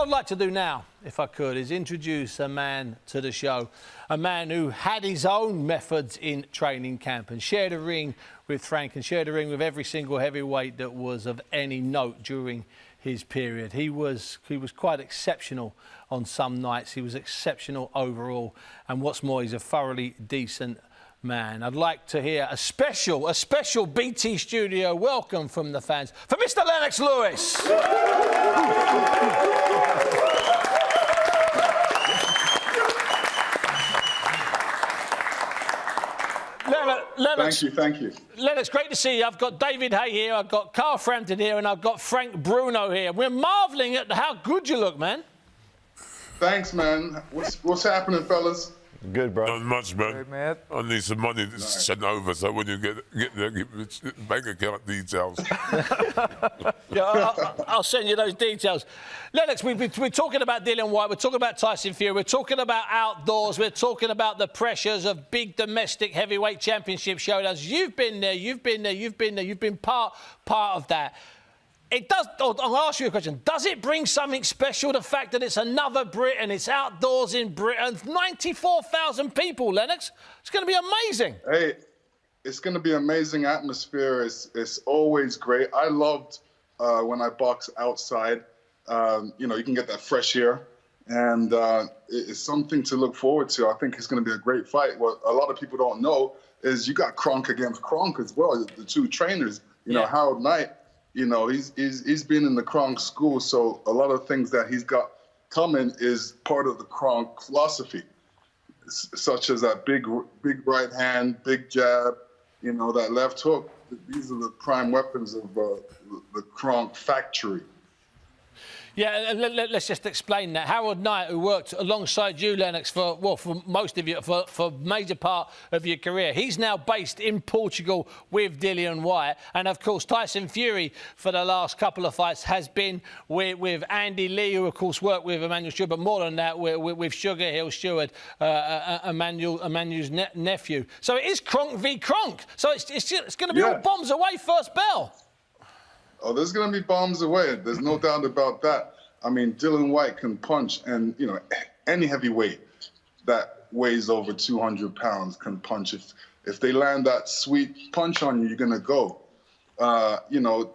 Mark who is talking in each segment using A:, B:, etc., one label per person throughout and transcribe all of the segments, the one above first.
A: What I'd like to do now, if I could, is introduce a man to the show, a man who had his own methods in training camp and shared a ring with Frank and shared a ring with every single heavyweight that was of any note during his period. He was quite exceptional on some nights. He was exceptional overall, and what's more, he's a thoroughly decent man. I'd like to hear a special BT Studio welcome from the fans for Mr. Lennox Lewis. Lennox,
B: thank you.
A: Lennox, great to see you. I've got David Haye here, I've got Carl Frampton here, and I've got Frank Bruno here. We're marvelling at how good you look, man.
B: Thanks, man. What's happening, fellas?
C: Good, bro.
D: Not much, man.
C: Good, man.
D: I need some money to send over, so when you get there, give me bank account details.
A: Yeah, I'll send you those details. Lennox, we're talking about Dillian Whyte, we're talking about Tyson Fury, we're talking about outdoors, we're talking about the pressures of big domestic heavyweight championship showdowns. You've been there, you've been part of that. It does. I'll ask you a question. Does it bring something special, the fact that it's another Britain, it's outdoors in Britain, 94,000 people, Lennox? It's going to be amazing.
B: Hey, it's going to be amazing atmosphere. It's always great. I loved when I box outside. You know, you can get that fresh air, and it's something to look forward to. I think it's going to be a great fight. What a lot of people don't know is you got Kronk against Kronk as well, the two trainers. You know, Harold Knight. You know, he's been in the Kronk school, so a lot of things that he's got coming is part of the Kronk philosophy, such as that big right hand, big jab, you know, that left hook. These are the prime weapons of the Kronk factory.
A: Yeah, let's just explain that. Harold Knight, who worked alongside you, Lennox, for most of you, for major part of your career, he's now based in Portugal with Dillian Whyte, and of course Tyson Fury for the last couple of fights has been with Andy Lee, who of course worked with Emmanuel Steward, but more than that, with Sugar Hill Steward, Emmanuel's nephew. So it is Kronk v Kronk. So it's going to be all bombs away first bell.
B: Oh, there's going to be bombs away. There's no doubt about that. I mean, Dillian Whyte can punch, and, you know, any heavyweight that weighs over 200 pounds can punch. If they land that sweet punch on you, you're going to go. You know,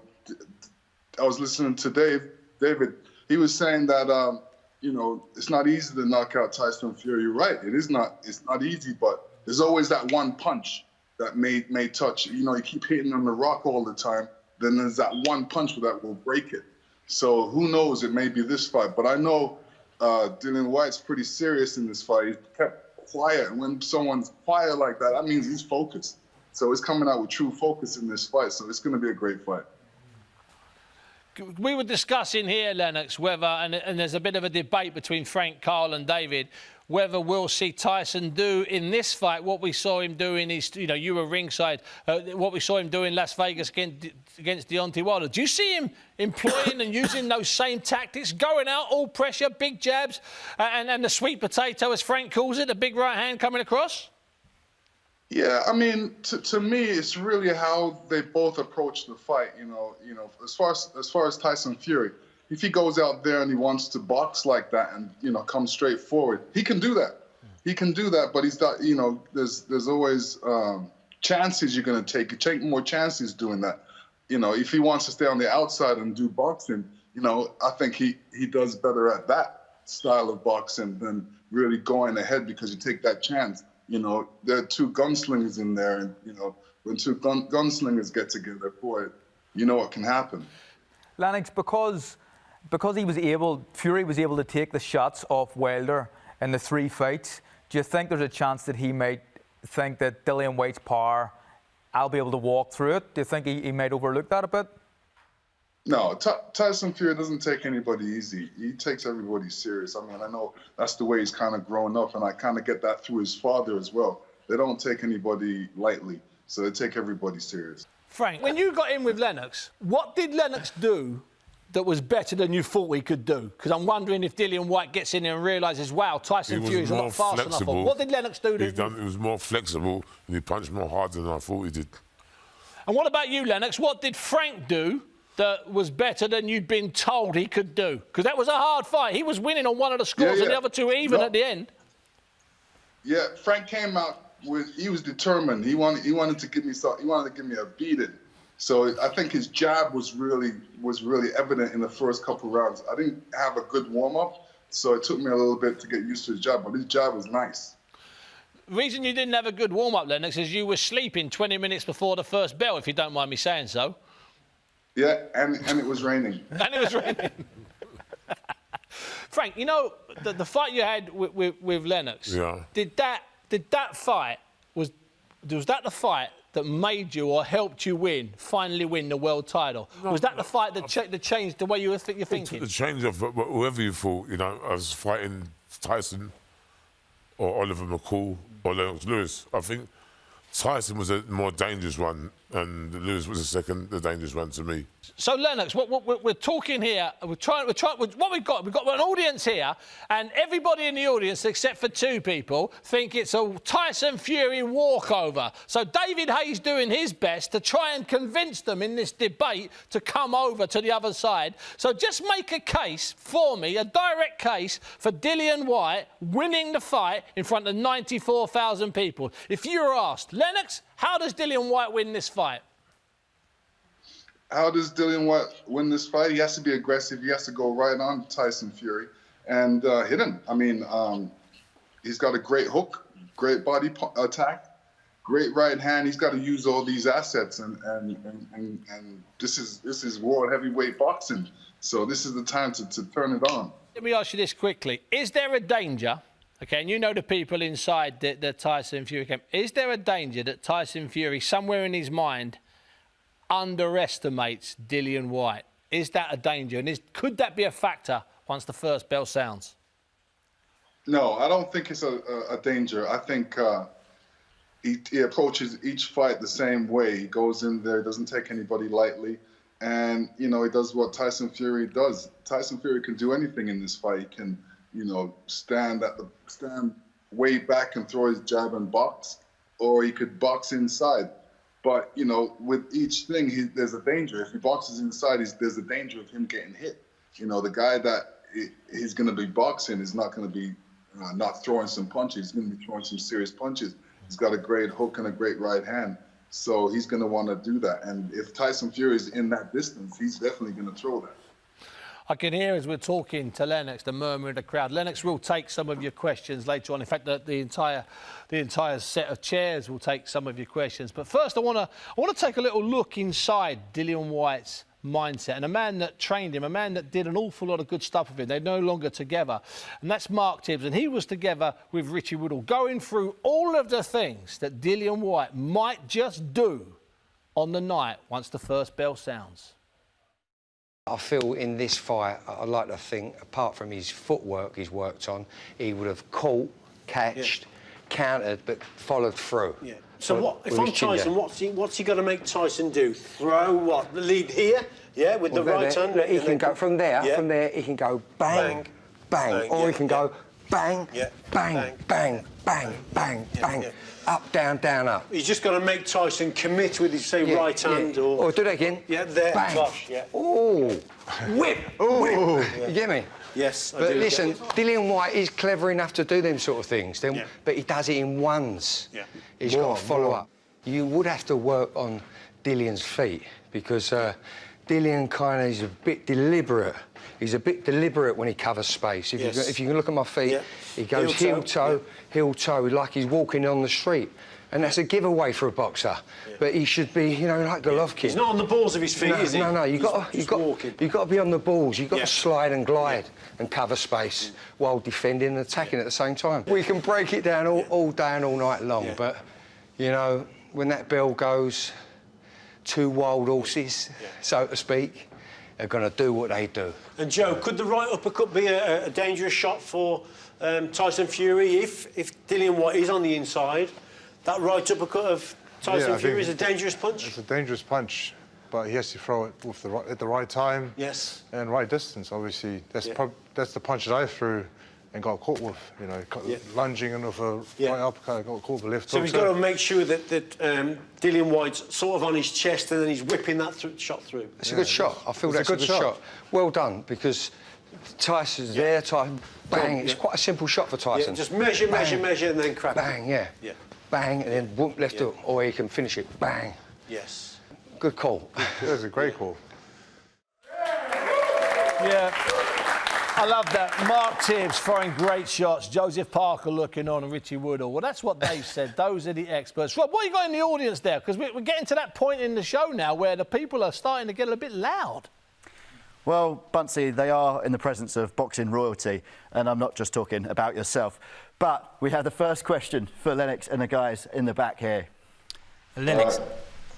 B: I was listening to David. He was saying that, you know, it's not easy to knock out Tyson Fury. You're right. It's not easy, but there's always that one punch that may touch. You know, you keep hitting on the rock all the time. Then there's that one punch that will break it. So who knows? It may be this fight. But I know Dillian Whyte's pretty serious in this fight. He kept quiet. And when someone's quiet like that, that means he's focused. So he's coming out with true focus in this fight. So it's going to be a great fight.
A: We were discussing here, Lennox, whether, and there's a bit of a debate between Frank, Carl and David, whether we'll see Tyson do in this fight what we saw him do in his, you know, you were ringside, what we saw him do in Las Vegas against Deontay Wilder. Do you see him employing and using those same tactics, going out, all pressure, big jabs, and the sweet potato, as Frank calls it, the big right hand coming across?
B: Yeah, I mean, to me, it's really how they both approach the fight. You know, as far as Tyson Fury, if he goes out there and he wants to box like that and, you know, come straight forward, he can do that. He can do that, but he's not, you know, there's always chances you're going to take. You take more chances doing that. You know, if he wants to stay on the outside and do boxing, you know, I think he does better at that style of boxing than really going ahead, because you take that chance. You know, there are two gunslingers in there, and, you know, when two gunslingers get together, boy, you know what can happen.
C: Lennox, because Fury was able to take the shots off Wilder in the 3 fights, do you think there's a chance that he might think that Dillian Whyte's power, I'll be able to walk through it? Do you think he might overlook that a bit?
B: No, Tyson Fury doesn't take anybody easy. He takes everybody serious. I mean, I know that's the way he's kind of grown up, and I kind of get that through his father as well. They don't take anybody lightly, so they take everybody serious.
A: Frank, when you got in with Lennox, what did Lennox do that was better than you thought he could do? Because I'm wondering if Dillian Whyte gets in there and realises, wow, Tyson Fury's a lot faster than I thought. What did Lennox do?
D: He was more flexible, and he punched more hard than I thought he did.
A: And what about you, Lennox? What did Frank do that was better than you'd been told he could do? Because that was a hard fight. He was winning on one of the scores and the other two even at the end.
B: Yeah, Frank came out he was determined. He wanted to give me a beating. So I think his jab was really evident in the first couple rounds. I didn't have a good warm up, so it took me a little bit to get used to his jab, but his jab was nice.
A: The reason you didn't have a good warm up, Lennox, is you were sleeping 20 minutes before the first bell, if you don't mind me saying so.
B: Yeah, and it was raining.
A: And it was raining. Frank, you know the fight you had with Lennox.
D: Yeah.
A: Did that fight was that the fight that made you or helped you finally win the world title?
D: No,
A: was that the fight that changed the way you're thinking?
D: The change of whoever you thought, you know, I was fighting Tyson or Oliver McCall or Lennox Lewis. I think Tyson was a more dangerous one, and Lewis was the dangerous one to me.
A: So Lennox, we're talking here. What we've got an audience here, and everybody in the audience, except for two people, think it's a Tyson Fury walkover. So David Hayes doing his best to try and convince them in this debate to come over to the other side. So just make a case for me, a direct case for Dillian Whyte winning the fight in front of 94,000 people. If you were asked, Lennox, how does Dillian Whyte win this fight?
B: How does Dillian Whyte win this fight? He has to be aggressive. He has to go right on Tyson Fury and hit him. I mean, he's got a great hook, great body attack, great right hand. He's got to use all these assets, and this is world heavyweight boxing. So this is the time to turn it on.
A: Let me ask you this quickly: is there a danger? Okay, and you know the people inside the Tyson Fury camp. Is there a danger that Tyson Fury, somewhere in his mind, underestimates Dillian Whyte? Is that a danger? And could that be a factor once the first bell sounds?
B: No, I don't think it's a danger. I think he approaches each fight the same way. He goes in there, doesn't take anybody lightly. And, you know, he does what Tyson Fury does. Tyson Fury can do anything in this fight. He can, you know, stand way back and throw his jab and box, or he could box inside. But, you know, with each thing, there's a danger. If he boxes inside, there's a danger of him getting hit. You know, the guy that he's going to be boxing is not going to be not throwing some punches. He's going to be throwing some serious punches. He's got a great hook and a great right hand. So he's going to want to do that. And if Tyson Fury is in that distance, he's definitely going to throw that.
A: I can hear as we're talking to Lennox, the murmur of the crowd. Lennox will take some of your questions later on. In fact, the entire set of chairs will take some of your questions. But first, I want to take a little look inside Dillian Whyte's mindset, and a man that trained him, a man that did an awful lot of good stuff with him. They're no longer together, and that's Mark Tibbs, and he was together with Richie Woodhall, going through all of the things that Dillian Whyte might just do on the night once the first bell sounds.
E: I feel in this fight, I'd like to think, apart from his footwork he's worked on, he would have caught, catched, countered, but followed through.
F: Yeah. So what if I'm Tyson? What's he got to make Tyson do? Throw what? The lead here? Yeah, with the right hand.
E: Look, he can go from there. Yeah. From there, he can go bang, bang, or he can go bang, bang, bang, bang, bang, bang, up, down, down, up.
F: He's just got to make Tyson commit with his right hand, or
E: do that again.
F: Yeah, there.
E: Bang.
F: Gosh, yeah.
E: Oh, whip, whip. You get me?
F: Yes, I
E: but
F: do.
E: Listen, Dillian Whyte is clever enough to do them sort of things, but he does it in ones.
F: Yeah.
E: He's got to follow up. You would have to work on Dillian's feet because Dillian kind of is a bit deliberate. He's a bit deliberate when he covers space. If you can look at my feet, he goes heel toe, like he's walking on the street. And that's a giveaway for a boxer. But he should be, you know, like Golovkin.
F: He's not on the balls of his feet, is he?
E: No, you've got to be on the balls. You've got to slide and glide and cover space while defending and attacking at the same time. We can break it down all day and all night long, but, you know, when that bell goes, two wild horses, so to speak, are going to do what they do.
F: And Joe, could the right uppercut be a dangerous shot for Tyson Fury if Dillian Whyte is on the inside? That right uppercut of Tyson Fury is a dangerous punch?
G: It's a dangerous punch, but he has to throw it at the right time and right distance, obviously. That's the punch that I threw and got caught with, lunging and with a right uppercut, got caught with a left
F: So
G: hook.
F: he's got to make sure that Dillian Whyte's sort of on his chest and then he's whipping that shot through.
E: It's a good shot. I feel that's a good shot. Well done, because Tyson's there, Tyson, bang. It's quite a simple shot for Tyson.
F: Yeah, just measure, measure, and then crack
E: Bang,
F: it.
E: yeah. Bang, and then whoop, left hook. Or he can finish it. Bang.
F: Yes.
E: Good call.
G: That was a great call.
A: Yeah. I love that. Mark Tibbs throwing great shots. Joseph Parker looking on and Richie Woodall. Well, that's what they've said. Those are the experts. Rob, what have you got in the audience there? Because we're getting to that point in the show now where the people are starting to get a bit loud.
H: Well, Buncey, they are in the presence of boxing royalty, and I'm not just talking about yourself. But we have the first question for Lennox and the guys in the back here.
I: Lennox.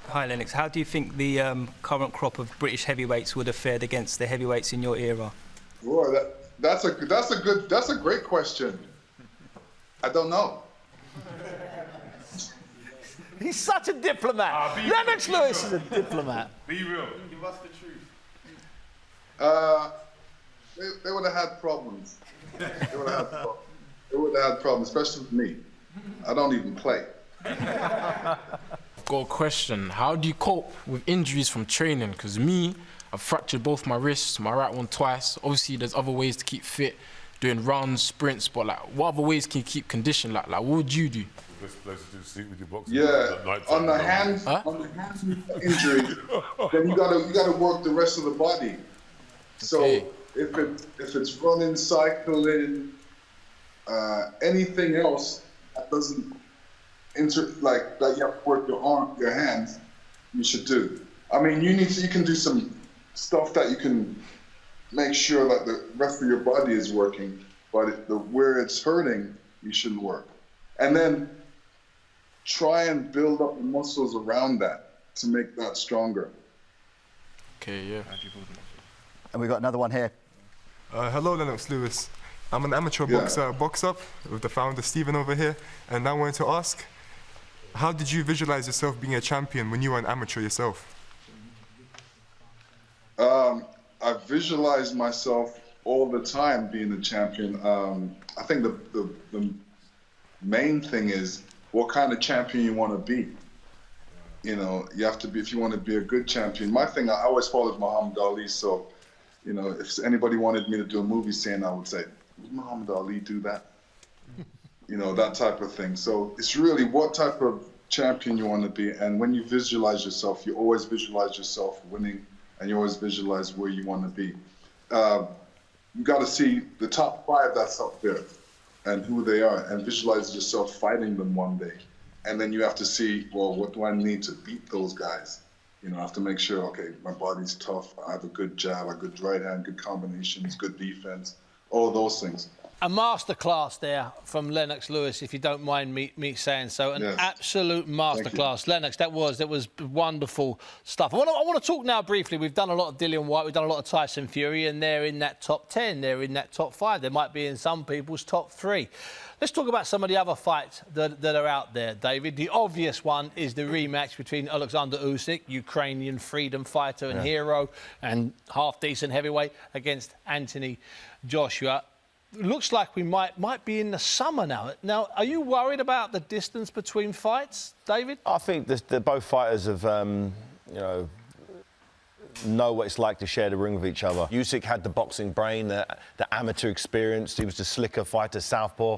I: Hi, Lennox. How do you think the current crop of British heavyweights would have fared against the heavyweights in your era?
B: Boy, that's a great question. I don't know.
A: He's such a diplomat. Lennox Lewis is a diplomat.
D: Be real.
J: Give us the truth.
B: They would have had problems. They would have had problems, especially with me. I don't even play.
J: Got a question. How do you cope with injuries from training? Because me, I've fractured both my wrists, my right one twice. Obviously, there's other ways to keep fit, doing runs, sprints, but like, what other ways can you keep conditioned? Like what would you do?
D: Best place to do sleep with your boxing.
B: Yeah, on the hand injury, then you gotta work the rest of the body. So if it's running, cycling, anything else that doesn't that you have to work your hands, you should do. I mean, you can do some stuff that you can make sure that the rest of your body is working, but where it's hurting, you shouldn't work. And then try and build up the muscles around that to make that stronger.
J: Okay, yeah.
H: And we've got another one here.
K: Hello, Lennox Lewis. I'm an amateur boxer at Box Up with the founder Stephen over here, and I wanted to ask, how did you visualize yourself being a champion when you were an amateur yourself?
B: I visualize myself all the time being a champion. I think the main thing is what kind of champion you want to be. You know, you have to be, if you want to be a good champion. My thing, I always followed Muhammad Ali, so, you know, if anybody wanted me to do a movie scene, I would say, would Muhammad Ali do that? You know, that type of thing. So it's really what type of champion you want to be, and when you visualize yourself, you always visualize yourself winning, and you always visualize where you want to be. You got to see the top 5 that's up there and who they are, and visualize yourself fighting them one day. And then you have to see, well, what do I need to beat those guys? You know, I have to make sure, okay, my body's tough, I have a good jab, a good right hand, good combinations, good defense, all those things.
A: A masterclass there from Lennox Lewis, if you don't mind me saying so. An absolute masterclass. Lennox, that was wonderful stuff. I want to talk now briefly. We've done a lot of Dillian Whyte, we've done a lot of Tyson Fury, and they're in that top 10, they're in that top 5. They might be in some people's top 3. Let's talk about some of the other fights that are out there, David. The obvious one is the rematch between Alexander Usyk, Ukrainian freedom fighter and hero, and half-decent heavyweight, against Anthony Joshua. Looks like we might be in the summer now. Now, are you worried about the distance between fights, David?
L: I think both fighters have, know what it's like to share the ring with each other. Usyk had the boxing brain, the amateur experience. He was the slicker fighter, southpaw,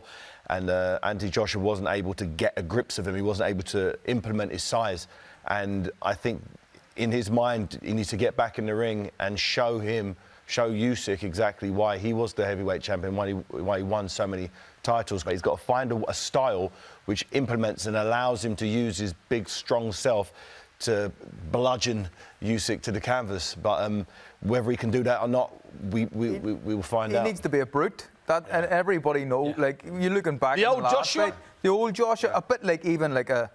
L: and Anthony Joshua wasn't able to get a grips of him. He wasn't able to implement his size. And I think in his mind, he needs to get back in the ring and show Usyk exactly why he was the heavyweight champion, why he won so many titles. But he's got to find a style which implements and allows him to use his big, strong self to bludgeon Usyk to the canvas. But whether he can do that or not, we will find out.
C: He needs to be a brute. And everybody knows. Like, you're looking back.
A: The old Joshua?
C: Fight, the old Joshua, a bit like even like a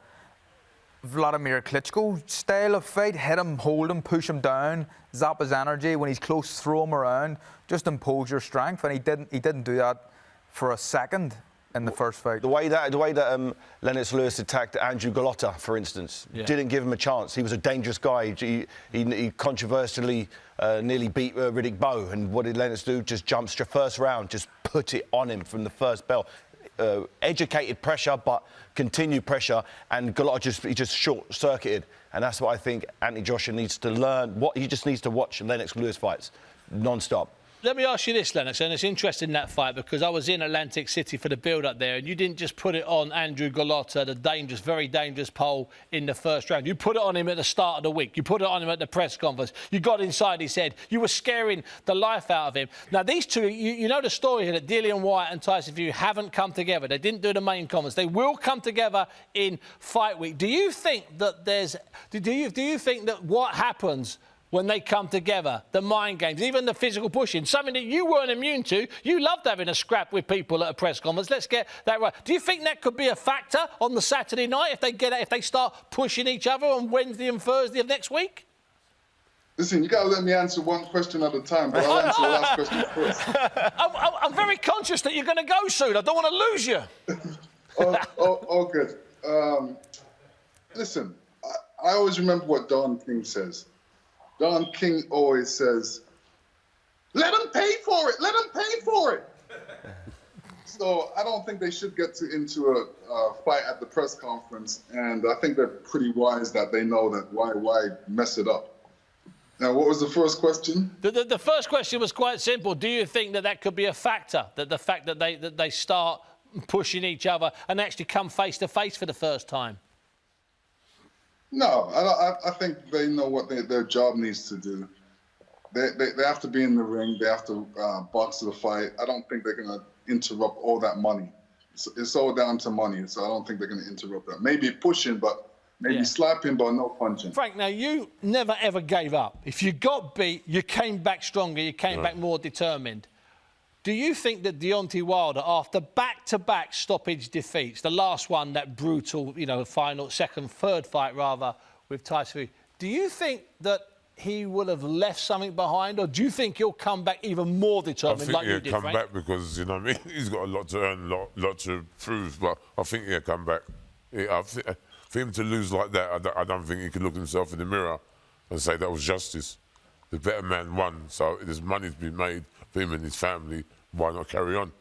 C: Vladimir Klitschko style of fight. Hit him, hold him, push him down, zap his energy. When he's close, throw him around. Just impose your strength. And he didn't do that for a second in the first fight.
L: The way that Lennox Lewis attacked Andrew Golota, for instance, didn't give him a chance. He was a dangerous guy. He controversially nearly beat Riddick Bowe. And what did Lennox do? Just jump straight first round, just put it on him from the first bell. Educated pressure, but continued pressure, and Golota just short-circuited. And that's what I think Anthony Joshua needs to learn. He just needs to watch Lennox Lewis fights non-stop.
A: Let me ask you this, Lennox, and it's interesting, that fight, because I was in Atlantic City for the build-up there, and you didn't just put it on Andrew Golota, the dangerous, very dangerous Pole, in the first round. You put it on him at the start of the week. You put it on him at the press conference. You got inside his head. You were scaring the life out of him. Now, these two, you know the story here, that Dillian Whyte and Tyson Fury haven't come together. They didn't do the main comments. They will come together in fight week. Do you think that do you think that what happens when they come together, the mind games, even the physical pushing, something that you weren't immune to? You loved having a scrap with people at a press conference. Let's get that right. Do you think that could be a factor on the Saturday night if they start pushing each other on Wednesday and Thursday of next week?
B: Listen, you got to let me answer one question at a time, but I'll answer the last question first.
A: I'm very conscious that you're going to go soon. I don't want to lose you.
B: Good. Listen, I always remember what Don King says. Don King always says, let them pay for it, let them pay for it. So I don't think they should get into a fight at the press conference, and I think they're pretty wise that they know that why mess it up. Now, what was the first question?
A: The first question was quite simple. Do you think that could be a factor, that the fact that they start pushing each other and actually come face to face for the first time?
B: No, I think they know what their job needs to do. They have to be in the ring. They have to box the fight. I don't think they're going to interrupt all that money. It's all down to money, so I don't think they're going to interrupt that. Maybe pushing, but maybe slapping, but no punching.
A: Frank, now you never ever gave up. If you got beat, you came back stronger. You came back more determined. Do you think that Deontay Wilder, after back-to-back stoppage defeats, the last one, that brutal, third fight rather, with Tyson Fury, do you think that he will have left something behind, or do you think he'll come back even more determined like you did, Frank?
D: I think he'll come back because, you know what I mean, he's got a lot to earn, lot to prove, but I think he'll come back. For him to lose like that, I don't think he could look himself in the mirror and say that was justice. The better man won, so there's money to be made for him and his family. Why not carry on?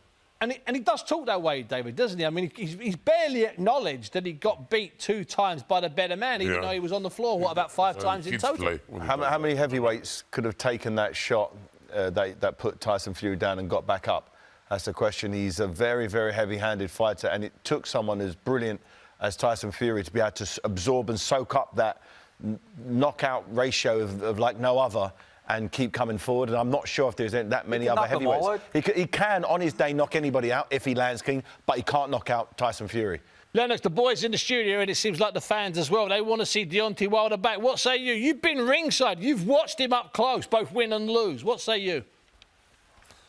A: And he does talk that way, David, doesn't he? I mean, he's barely acknowledged that he got beat 2 times by the better man, even though he was on the floor, about 5 times in total?
L: How many heavyweights could have taken that shot that put Tyson Fury down and got back up? That's the question. He's a very, very heavy-handed fighter, and it took someone as brilliant as Tyson Fury to be able to absorb and soak up that knockout ratio of like no other, and keep coming forward. And I'm not sure if there's that many other heavyweights. He can, on his day, knock anybody out if he lands clean, but he can't knock out Tyson Fury.
A: Lennox, the boys in the studio, and it seems like the fans as well, they want to see Deontay Wilder back. What say you? You've been ringside. You've watched him up close, both win and lose. What say you?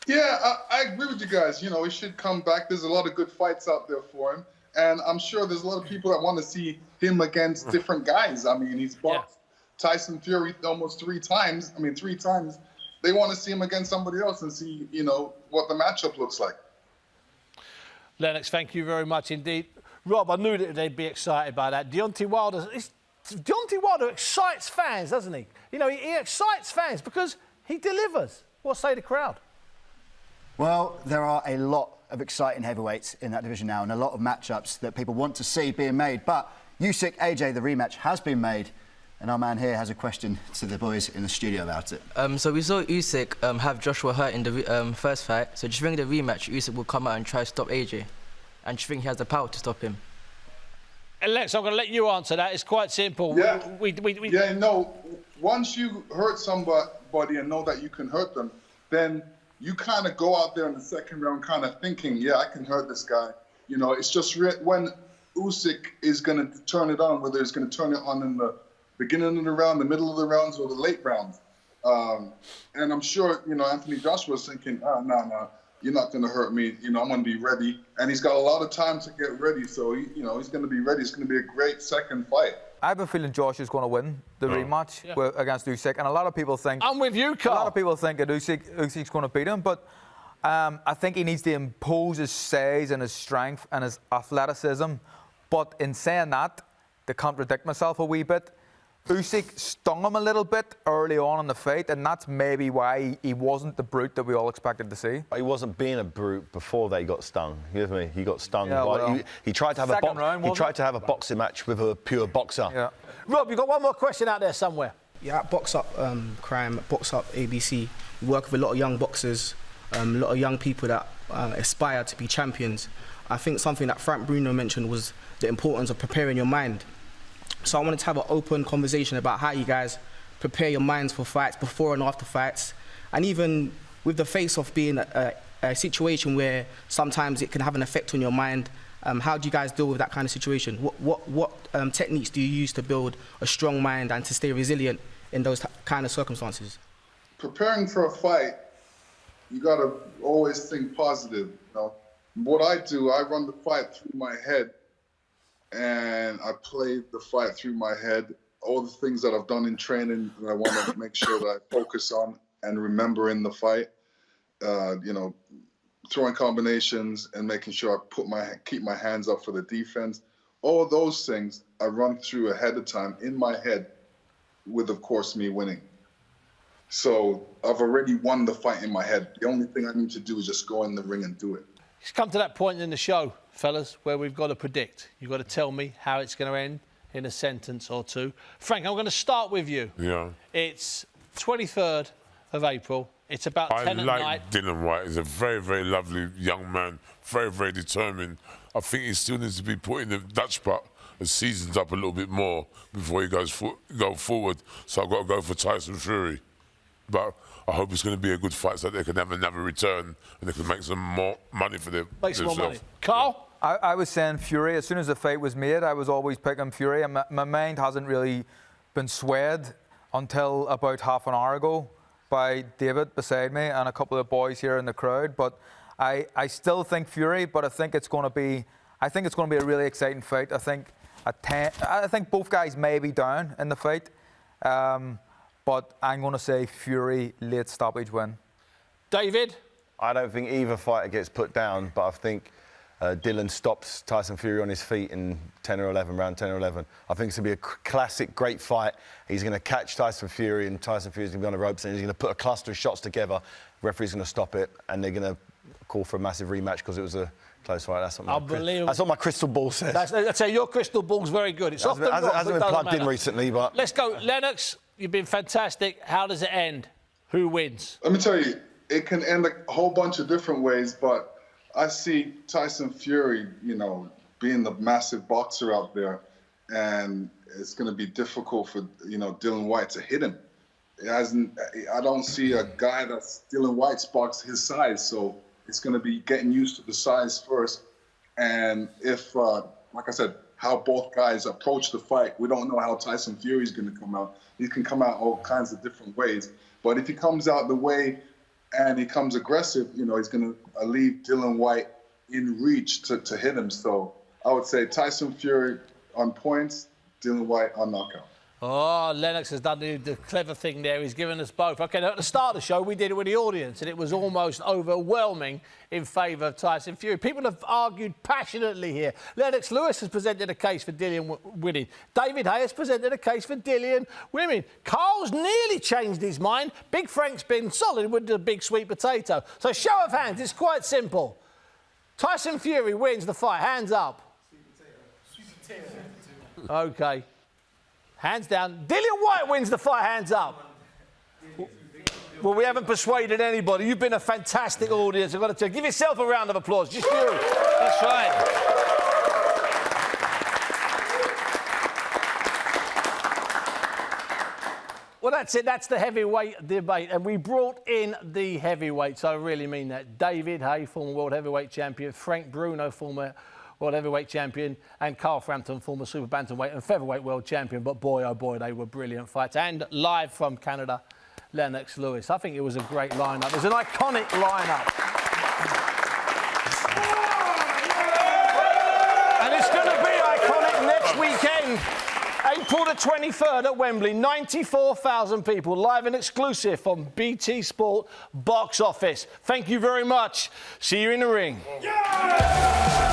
B: Yeah, I agree with you guys. You know, he should come back. There's a lot of good fights out there for him. And I'm sure there's a lot of people that want to see him against different guys. I mean, he's boxed Tyson Fury almost 3 times. I mean, 3 times. They want to see him against somebody else and see, what the matchup looks like.
A: Lennox, thank you very much indeed. Rob, I knew that they'd be excited by that. Deontay Wilder excites fans, doesn't he? He excites fans because he delivers. What say the crowd?
H: Well, there are a lot of exciting heavyweights in that division now and a lot of matchups that people want to see being made. But Usyk, AJ, the rematch has been made. And our man here has a question to the boys in the studio about it.
M: So we saw Usyk have Joshua hurt in the first fight. So do you think the rematch, Usyk will come out and try to stop AJ? And do you think he has the power to stop him?
A: Alex, I'm going to let you answer that. It's quite simple.
B: Yeah. Once you hurt somebody and know that you can hurt them, then you kind of go out there in the second round kind of thinking, I can hurt this guy. It's just when Usyk is going to turn it on, whether he's going to turn it on in the beginning of the round, the middle of the rounds, or the late rounds. And I'm sure, Anthony Joshua was thinking, no, you're not going to hurt me. I'm going to be ready. And he's got a lot of time to get ready. So, he's going to be ready. It's going to be a great second fight.
C: I have a feeling Joshua's going to win the rematch against Usyk. And a lot of people think...
A: I'm with you, Carl.
C: A lot of people think that Usyk's going to beat him. But I think he needs to impose his size and his strength and his athleticism. But in saying that, to contradict myself a wee bit, Usyk stung him a little bit early on in the fight, and that's maybe why he wasn't the brute that we all expected to see.
L: He wasn't being a brute before they got stung. You with me? He got stung.
C: Yeah, well,
L: he tried to have a boxing match with a pure boxer.
C: Yeah.
A: Rob, you've got one more question out there somewhere.
N: Yeah, at Box Up Crime, Box Up ABC, we work with a lot of young boxers, a lot of young people that aspire to be champions. I think something that Frank Bruno mentioned was the importance of preparing your mind. So I wanted to have an open conversation about how you guys prepare your minds for fights, before and after fights, and even with the face-off being a situation where sometimes it can have an effect on your mind. How do you guys deal with that kind of situation? What techniques do you use to build a strong mind and to stay resilient in those kind of circumstances?
B: Preparing for a fight, you gotta always think positive. You know? What I do, I run the fight through my head, and I play the fight through my head. All the things that I've done in training that I want to make sure that I focus on and remember in the fight. You know, throwing combinations and making sure I keep my hands up for the defense. All those things I run through ahead of time in my head, with of course me winning. So I've already won the fight in my head. The only thing I need to do is just go in the ring and do it.
A: It's come to that point in the show, fellas, where we've got to predict. You've got to tell me how it's going to end in a sentence or two. Frank, I'm going to start with you.
D: Yeah.
A: It's 23rd of April. It's about 10 at night.
D: I like Dillian Whyte. He's a very, very lovely young man, very, very determined. I think he still needs to be put in the Dutch part and seasoned up a little bit more before he go forward. So I've got to go for Tyson Fury. But I hope it's going to be a good fight so they can have another return and they can make some more money for them.
A: Make some more money. Carl?
C: I was saying Fury. As soon as the fight was made, I was always picking Fury. And my mind hasn't really been swayed until about half an hour ago by David beside me and a couple of boys here in the crowd. But I still think Fury, but I think it's going to be a really exciting fight. I think both guys may be down in the fight. But I'm going to say Fury late stoppage win.
A: David?
L: I don't think either fighter gets put down, but I think Dillian stops Tyson Fury on his feet in 10 or 11, round 10 or 11. I think it's going to be a classic, great fight. He's going to catch Tyson Fury, and Tyson Fury's going to be on the ropes, and he's going to put a cluster of shots together. Referee's going to stop it, and they're going to call for a massive rematch because it was a close fight. That's what my crystal ball says.
A: I'd say your crystal ball's very good. It's often wrong,
L: hasn't been plugged in recently, but...
A: Let's go. Lennox, you've been fantastic. How does it end? Who wins?
B: Let me tell you, it can end a whole bunch of different ways, but I see Tyson Fury, you know, being the massive boxer out there, and it's going to be difficult for, you know, Dillian Whyte to hit him. I don't see a guy that's Dillian Whyte's box his size, so it's going to be getting used to the size first. And if, like I said, how both guys approach the fight, we don't know how Tyson Fury's going to come out. He can come out all kinds of different ways. But if he comes out the way and he comes aggressive, you know, he's going to leave Dillian Whyte in reach to hit him. So I would say Tyson Fury on points, Dillian Whyte on knockout.
A: Oh, Lennox has done the clever thing there. He's given us both. OK, now at the start of the show, we did it with the audience, and it was almost overwhelming in favour of Tyson Fury. People have argued passionately here. Lennox Lewis has presented a case for Dillian winning. David Hay has presented a case for Dillian winning. Carl's nearly changed his mind. Big Frank's been solid with the big sweet potato. So show of hands, it's quite simple. Tyson Fury wins the fight. Hands up. Sweet potato. OK. Hands down. Dillian Whyte wins the fight. Hands up. Well, we haven't persuaded anybody. You've been a fantastic audience. I've got to tell you. Give yourself a round of applause. Just you. That's right. Well, that's it. That's the heavyweight debate. And we brought in the heavyweights. I really mean that. David Hay, former world heavyweight champion. Frank Bruno, former world heavyweight champion, and Carl Frampton, former super bantamweight and featherweight world champion. But boy, oh boy, they were brilliant fights. And live from Canada, Lennox Lewis. I think it was a great lineup. It was an iconic lineup. And it's going to be iconic next weekend. April the 23rd at Wembley, 94,000 people, live and exclusive on BT Sport Box Office. Thank you very much. See you in the ring.
O: Yeah!